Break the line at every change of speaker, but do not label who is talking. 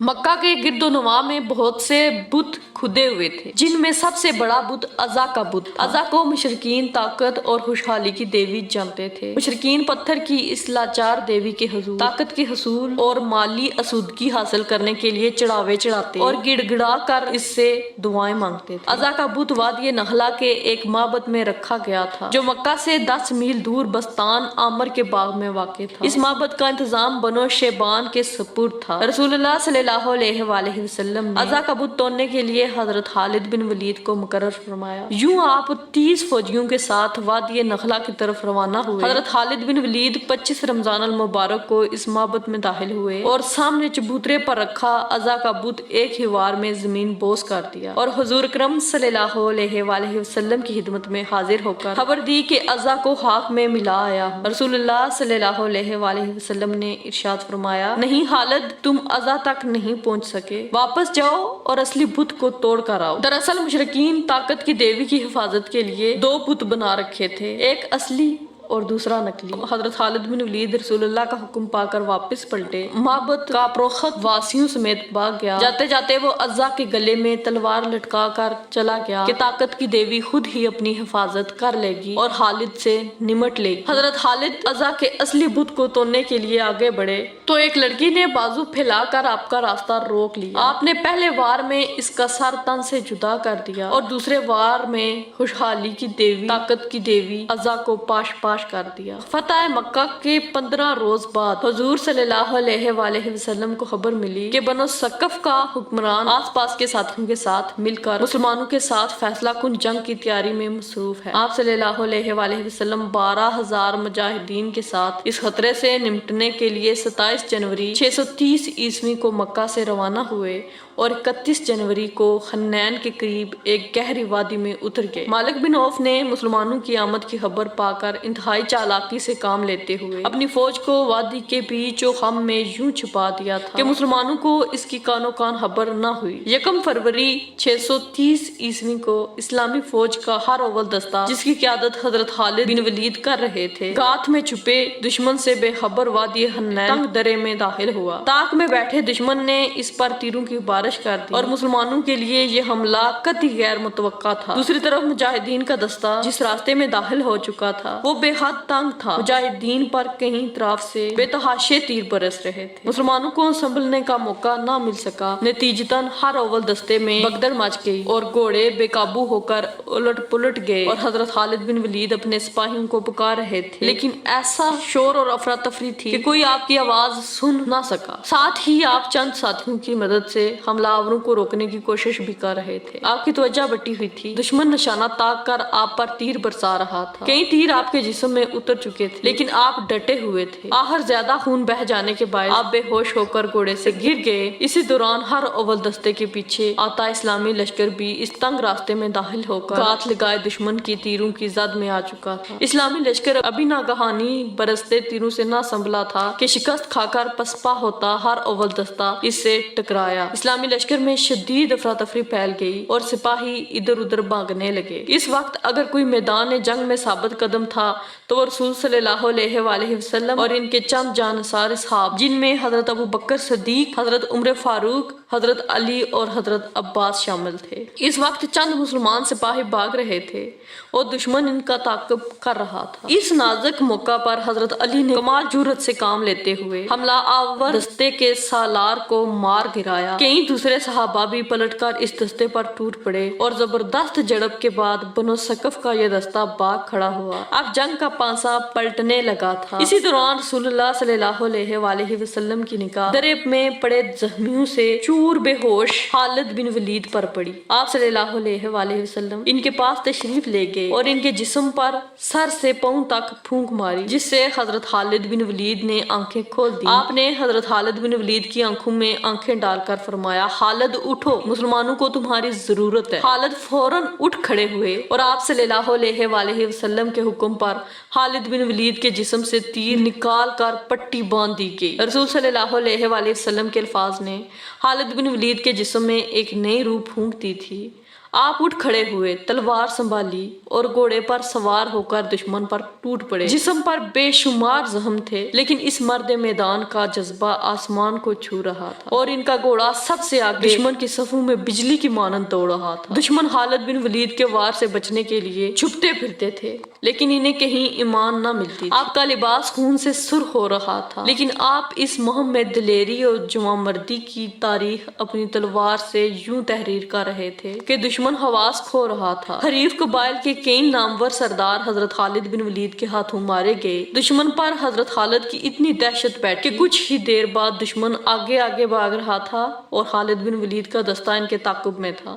मक्का के गिरदोनवा में बहुत से बुत खुदे हुए थे, जिनमें सबसे बड़ा बुत अज़ा का बुत था। अज़ा को मुशरिकीन ताकत और खुशहाली की देवी जानते थे। मुशरिकीन पत्थर की इस लाचार देवी के हुजूर ताकत के हसूल और माली आसूदगी हासिल करने के लिए चढ़ावे चढ़ाते और गिड़गिड़ा कर इससे दुआएं मांगते थे। अज़ा का बुत वादी नखला के एक माबद में रखा गया था, जो मक्का से 10 मील दूर बस्तान आमर के बाग में वाक़ था। इस माबद का इंतजाम बनो शेबान के सपुर्द था। रसूलुल्लाह सल्लल्लाहु अलैहि वसल्लम ने अज़ा का बुत तोड़ने के लिए हजरत खालिद बिन वलीद को मुकर्रर फरमाया। यूं आप 30 फौजियों के साथ वादी नखला की तरफ रवाना हुए। हजरत खालिद बिन वलीद 25 रमजान अल मुबारक को इस माबद में दाखिल हुए और सामने चबूतरे पर रखा अज़ा का बुत एक ही वार में जमीन बोस कर दिया और हुजूर अकरम सल्लल्लाहु अलैहि वसल्लम की खिदमत में हाजिर होकर खबर दी कि अज़ा को खाक में मिला आया हूं। रसूलुल्लाह सल्लल्लाहु अलैहि वसल्लम ने इरशाद फरमाया, नहीं खालिद, तुम अज़ा तक नहीं पहुंच सके, वापस जाओ और असली बुत को तोड़ कर आओ। दरअसल मुशरिकीन ताकत की देवी की हिफाजत के लिए 2 बुत बना रखे थे, एक असली और दूसरा नकली। हजरत खालिद बिन वलीद रसूलुल्लाह का हुक्म पाकर वापस पलटे। माबद का प्रोखत वासियों समेत भाग गया। जाते जाते वो अज़ा के गले में तलवार लटका कर चला गया कि ताकत की देवी खुद ही अपनी हिफाजत कर लेगी और खालिद से निमट लेगी। हजरत खालिद अज़ा के असली बुत को तोड़ने के लिए आगे बढ़े तो एक लड़की ने बाजू फैलाकर आपका रास्ता रोक लिया। आपने पहले वार में इसका सर तन से जुदा कर दिया और दूसरे वार में खुशहाली की देवी ताकत की देवी अज़ा को पाश पाश कर दिया। फतह मक्का के 15 रोज बाद हुजूर सल्लल्लाहु अलैहि वसल्लम को खबर मिली कि बनो सकफ का हुक्मरान आसपास के साथियों के साथ मिलकर मुसलमानों के साथ फैसला कुन जंग की तैयारी में मसरूफ है। आप सल्लल्लाहु अलैहि वसल्लम 12,000 मुजाहिदीन के साथ इस खतरे से निपटने के लिए 27 जनवरी 630 ईस्वी को मक्का से रवाना हुए और 31 जनवरी को खन्नैन के करीब एक गहरी वादी में उतर गए। मालिक बिन औफ ने मुसलमानों की आमद की खबर पाकर इंतहाई चालाकी से काम लेते हुए अपनी फौज को वादी के बीचो खम में यूं छुपा दिया था कि मुसलमानों को इसकी कानो कान खबर न हुई। 1 फरवरी 630 ईस्वी को इस्लामी फौज का हर अव्वल दस्ता, जिसकी क़यादत हजरत खालिद बिन वलीद कर रहे थे, गात में छुपे दुश्मन से बेखबर वादी खन्नैन तंग दरे में दाखिल हुआ। ताक में बैठे दुश्मन ने इस पर तीरों की बारिश कर दी और मुसलमानों के लिए ये हमला कतई गैर मुतवक्का था। दूसरी तरफ मुजाहिदीन का दस्ता जिस रास्ते में दाखिल हो चुका था वो बेहद तंग था। मुजाहिदीन पर कहीं तरफ से बेतहाशे तीर बरस रहे थे। मुसलमानों को संभलने का मौका न मिल सका। नतीजतन हर अव्वल दस्ते में भगदड़ मच गई और घोड़े बेकाबू होकर उलट पुलट गए और हजरत खालिद बिन वलीद अपने सिपाहियों को पुकार रहे थे, लेकिन ऐसा शोर और अफरा तफरी थी कि कोई आपकी आवाज सुन न सका। साथ ही आप चंद साथियों की मदद से हमलावरों को रोकने की कोशिश भी कर रहे थे। आपकी तवज्जो बटी हुई थी। दुश्मन निशाना ताक कर आप पर तीर बरसा रहा था। कई तीर आपके जिस्म में उतर चुके थे, लेकिन आप डटे हुए थे। आखिर ज्यादा खून बह जाने के बाद आप बेहोश होकर घोड़े से गिर गए। इसी दौरान हर अव्वल दस्ते के पीछे आता इस्लामी लश्कर भी इस तंग रास्ते में दाखिल होकर गात लगाए दुश्मन की तीरों की जद में आ चुका था। इस्लामी लश्कर अभी नागहानी बरसते तीरों से न संभला था कि शिकस्त खाकर पसपा होता हर अव्वल दस्ता इससे टकराया। इस्लामी लश्कर में शदीद अफरा तफरी फैल गई और सिपाही इधर उधर भागने लगे। इस वक्त अगर कोई मैदान जंग में साबित कदम था तो वो रसूल सल्लल्लाहु अलैहि वसल्लम और इनके चंद जानसार असहाब, जिनमें हजरत अबू बकर सदीक, हजरत उमर फारूक, हजरत अली और हजरत अब्बास शामिल थे। इस वक्त चंद मुसलमान सिपाही भाग रहे थे और दुश्मन इनका ताक़ब कर रहा था। इस नाजुक मौका पर हजरत अली ने कमाल जुर्रत से काम लेते हुए हमला आवर दस्ते के सालार को मार गिराया। कई दूसरे सहाबा भी पलटकर इस दस्ते पर टूट पड़े और जबरदस्त झड़प के बाद बनो सकफ का यह दस्ता भाग खड़ा हुआ। अब जंग का पांसा पलटने लगा था। इसी दौरान रसूलुल्लाह सल्लल्लाहु अलैहि वसल्लम की निगाह दरे में पड़े जख्मियों से चूर बेहोश खालिद बिन वलीद पर पड़ी। आप सल्लल्लाहु अलैहि वसल्लम इनके पास तशरीफ ले गए और इनके जिस्म पर सर से पांव तक फूंक मारी, जिससे हजरत खालिद बिन वलीद ने आंखें खोल दी। आपने हजरत खालिद बिन वलीद की आंखों में आंखें डालकर फरमाया, खालिद उठो, मुसलमानों को तुम्हारी जरूरत है। खालिद फौरन उठ खड़े हुए और आप सल्लल्लाहु अलैहि वसल्लम के हुक्म पर खालिद बिन वलीद के जिस्म से तीर निकाल कर पट्टी बांध दी गई। रसूल सल्लल्लाहु अलैहि वसल्लम के अल्फाज ने खालिद बिन वलीद के जिस्म में एक नई रूह फूंक दी थी। آپ اٹھ کھڑے ہوئے، تلوار سنبھالی اور گھوڑے پر سوار ہو کر دشمن پر ٹوٹ پڑے۔ جسم پر بے شمار زخم تھے، لیکن اس مرد میدان کا جذبہ آسمان کو چھو رہا تھا، اور ان کا گھوڑا سب سے آگے دشمن کی صفوں میں بجلی کی مانند دوڑ رہا تھا۔ دشمن خالد بن ولید کے وار سے بچنے کے لیے چھپتے پھرتے تھے، لیکن انہیں کہیں ایمان نہ ملتی تھی۔ آپ کا لباس خون سے سرخ ہو رہا تھا، لیکن آپ اس مہم میں دلیری اور جواں مردی کی تاریخ اپنی تلوار سے یوں تحریر کر رہے تھے کہ دشمن حواس کھو رہا تھا۔ حریف قبائل کے کئی نامور سردار حضرت خالد بن ولید کے ہاتھوں مارے گئے۔ دشمن پر حضرت خالد کی اتنی دہشت بیٹھی کہ کچھ ہی دیر بعد دشمن آگے آگے بھاگ رہا تھا اور خالد بن ولید کا دستہ ان کے تعاقب میں تھا۔